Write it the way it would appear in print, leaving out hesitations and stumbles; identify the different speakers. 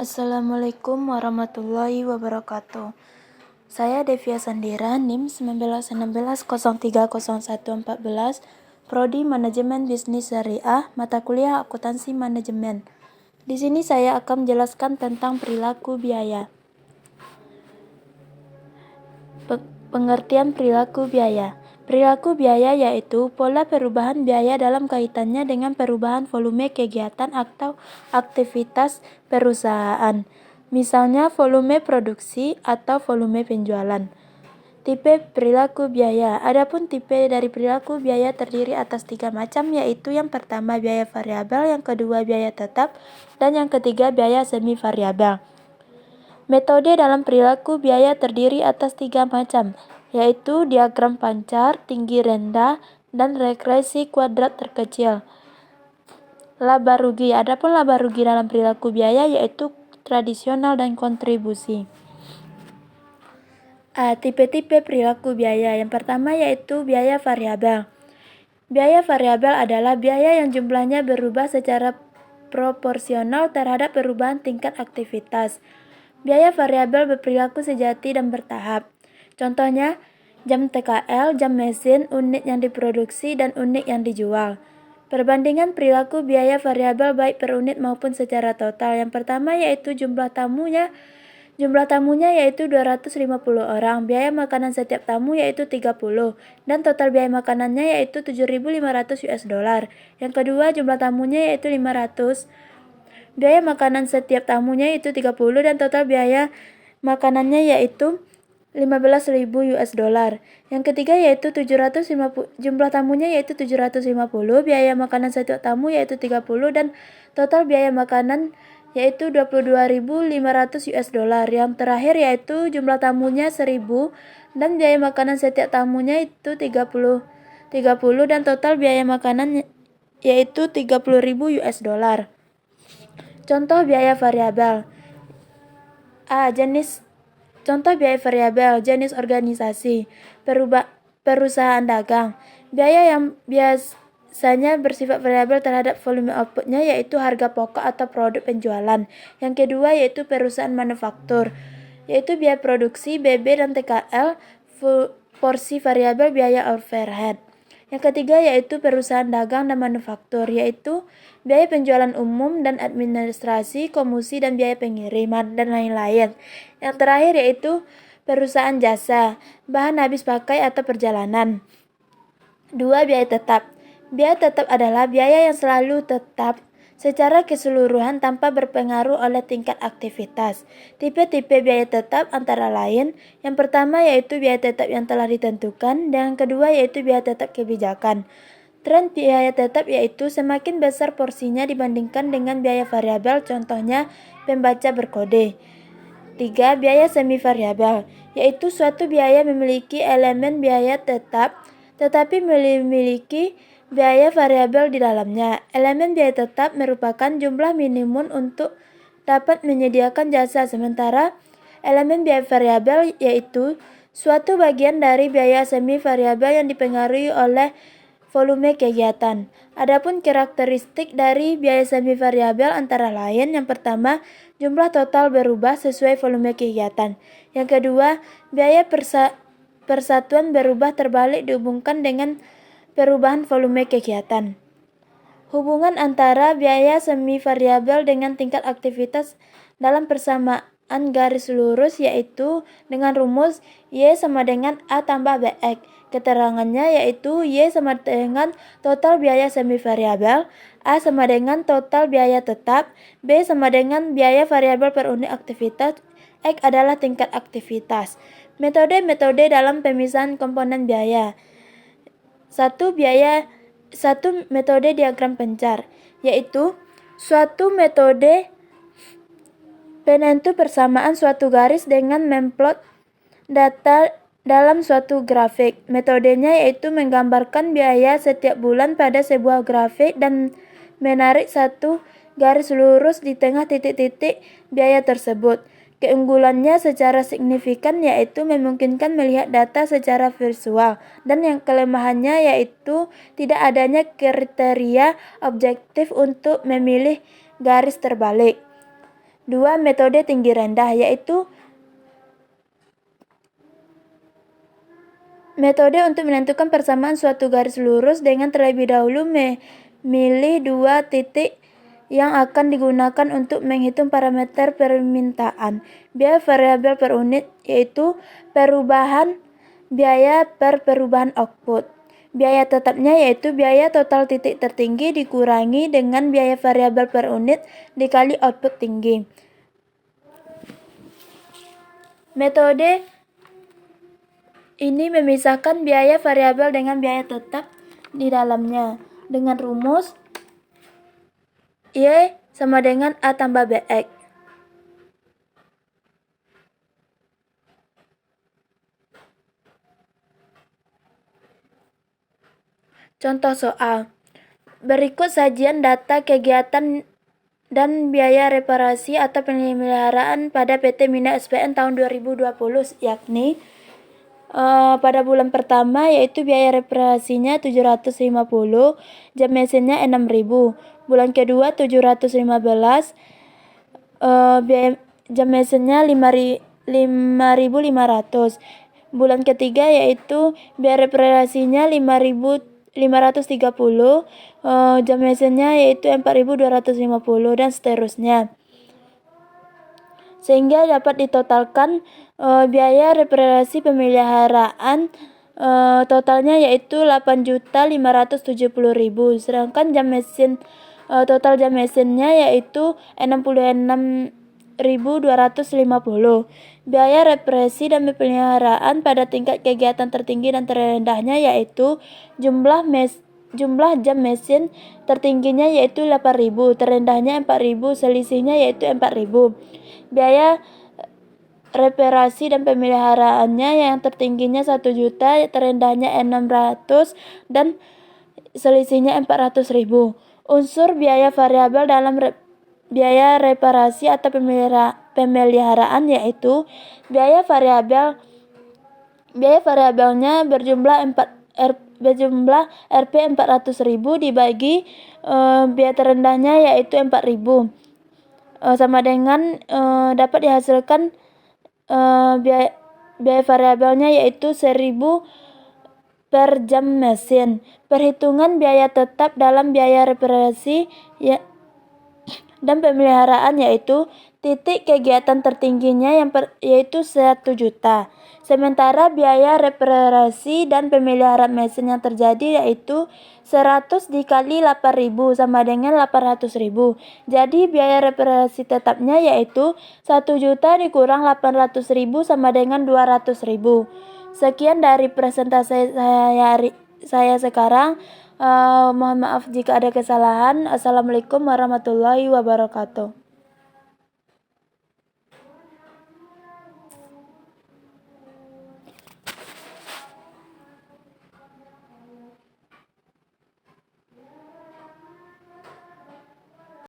Speaker 1: Assalamualaikum warahmatullahi wabarakatuh. Saya Devia Sandira, NIM 1916030114, Prodi Manajemen Bisnis Syariah, mata kuliah Akuntansi Manajemen. Di sini saya akan menjelaskan tentang perilaku biaya. Pengertian perilaku biaya. Perilaku biaya yaitu pola perubahan biaya dalam kaitannya dengan perubahan volume kegiatan atau aktivitas perusahaan. Misalnya volume produksi atau volume penjualan. Tipe perilaku biaya. Adapun tipe dari perilaku biaya terdiri atas 3 macam, yaitu yang pertama biaya variabel, yang kedua biaya tetap, dan yang ketiga biaya semi variabel. Metode dalam perilaku biaya terdiri atas 3 macam, yaitu diagram pancar, tinggi rendah, dan regresi kuadrat terkecil. Laba rugi. Adapun laba rugi dalam perilaku biaya yaitu tradisional dan kontribusi. Tipe-tipe perilaku biaya. Yang pertama yaitu biaya variabel. Biaya variabel adalah biaya yang jumlahnya berubah secara proporsional terhadap perubahan tingkat aktivitas. Biaya variabel berperilaku sejati dan bertahap. Contohnya, jam TKL, jam mesin, unit yang diproduksi, dan unit yang dijual. Perbandingan perilaku biaya variabel baik per unit maupun secara total. Yang pertama yaitu jumlah tamunya yaitu 250 orang, biaya makanan setiap tamu yaitu 30, dan total biaya makanannya yaitu 7.500 US dollar. Yang kedua, jumlah tamunya yaitu 500, biaya makanan setiap tamunya yaitu 30, dan total biaya makanannya yaitu 15.000 US dollar. Yang ketiga yaitu 750, jumlah tamunya yaitu 750, biaya makanan setiap tamu yaitu 30, dan total biaya makanan yaitu 22.500 US dollar. Yang terakhir yaitu jumlah tamunya 1.000 dan biaya makanan setiap tamunya itu 30, dan total biaya makanan yaitu 30.000 US dollar. Contoh biaya variabel. Contoh biaya variabel, jenis organisasi, perusahaan dagang. Biaya yang biasanya bersifat variabel terhadap volume outputnya yaitu harga pokok atau produk penjualan. Yang kedua yaitu perusahaan manufaktur, yaitu biaya produksi, BB dan TKL, porsi variabel biaya overhead. Yang ketiga yaitu perusahaan dagang dan manufaktur, yaitu biaya penjualan umum dan administrasi, komisi dan biaya pengiriman, dan lain-lain. Yang terakhir yaitu perusahaan jasa, bahan habis pakai atau perjalanan. 2. Biaya tetap. Biaya tetap adalah biaya yang selalu tetap secara keseluruhan tanpa berpengaruh oleh tingkat aktivitas. Tipe-tipe biaya tetap antara lain, yang pertama yaitu biaya tetap yang telah ditentukan, dan yang kedua yaitu biaya tetap kebijakan. Tren biaya tetap yaitu semakin besar porsinya dibandingkan dengan biaya variabel, contohnya pembaca berkode. 3. Biaya semi variabel, yaitu suatu biaya memiliki elemen biaya tetap tetapi memiliki biaya variabel di dalamnya. Elemen biaya tetap merupakan jumlah minimum untuk dapat menyediakan jasa, sementara elemen biaya variabel yaitu suatu bagian dari biaya semi variabel yang dipengaruhi oleh volume kegiatan. Adapun karakteristik dari biaya semi variabel antara lain, yang pertama, jumlah total berubah sesuai volume kegiatan. Yang kedua, biaya persatuan berubah terbalik dihubungkan dengan perubahan volume kegiatan. Hubungan antara biaya semi variabel dengan tingkat aktivitas dalam persamaan garis lurus yaitu dengan rumus Y sama dengan A tambah BX. Keterangannya yaitu Y sama dengan total biaya semi variabel, A sama dengan total biaya tetap, B sama dengan biaya variabel per unit aktivitas, X adalah tingkat aktivitas. Metode-metode dalam pemisahan komponen biaya. 1. Metode diagram pancar, yaitu suatu metode penentu persamaan suatu garis dengan memplot data dalam suatu grafik. Metodenya yaitu menggambarkan biaya setiap bulan pada sebuah grafik dan menarik satu garis lurus di tengah titik-titik biaya tersebut. Keunggulannya secara signifikan yaitu memungkinkan melihat data secara visual, dan yang kelemahannya yaitu tidak adanya kriteria objektif untuk memilih garis terbalik. 2. Metode tinggi rendah, yaitu metode untuk menentukan persamaan suatu garis lurus dengan terlebih dahulu memilih 2 titik yang akan digunakan untuk menghitung parameter permintaan. Biaya variabel per unit yaitu perubahan biaya per perubahan output. Biaya tetapnya yaitu biaya total titik tertinggi dikurangi dengan biaya variabel per unit dikali output tinggi. Metode ini memisahkan biaya variabel dengan biaya tetap di dalamnya dengan rumus Y sama dengan A tambah BX. Contoh soal. Berikut sajian data kegiatan dan biaya reparasi atau pemeliharaan pada PT Mina SPN tahun 2020, yakni pada bulan pertama yaitu biaya reparasinya 750, jam mesinnya 6.000. Bulan kedua 715, biaya jam mesinnya 5.500. Bulan ketiga yaitu biaya reparasinya 5.530, jam mesinnya yaitu 4.250 dan seterusnya. Sehingga dapat ditotalkan biaya reparasi pemeliharaan totalnya yaitu 8.570.000, sedangkan jam mesin total jam mesinnya yaitu 66.250. Biaya reparasi dan pemeliharaan pada tingkat kegiatan tertinggi dan terendahnya yaitu jumlah jam mesin tertingginya yaitu 8.000, terendahnya 4.000, selisihnya yaitu 4.000. Biaya reparasi dan pemeliharaannya yang tertingginya 1 juta, terendahnya 600 dan selisihnya 400.000. Unsur biaya variabel dalam biaya reparasi atau pemeliharaan yaitu biaya variabelnya berjumlah Rp 400.000 dibagi biaya terendahnya yaitu 4.000 sama dengan dapat dihasilkan biaya variabelnya yaitu 1.000 per jam mesin. Perhitungan biaya tetap dalam biaya reparasi dan pemeliharaan yaitu titik kegiatan tertingginya yaitu 1 juta. Sementara biaya reparasi dan pemeliharaan mesin yang terjadi yaitu 100 dikali 8.000 sama dengan 800.000. Jadi biaya reparasi tetapnya yaitu 1 juta dikurang 800.000 sama dengan 200.000. Sekian dari presentasi saya sekarang. Mohon maaf jika ada kesalahan. Assalamualaikum warahmatullahi wabarakatuh.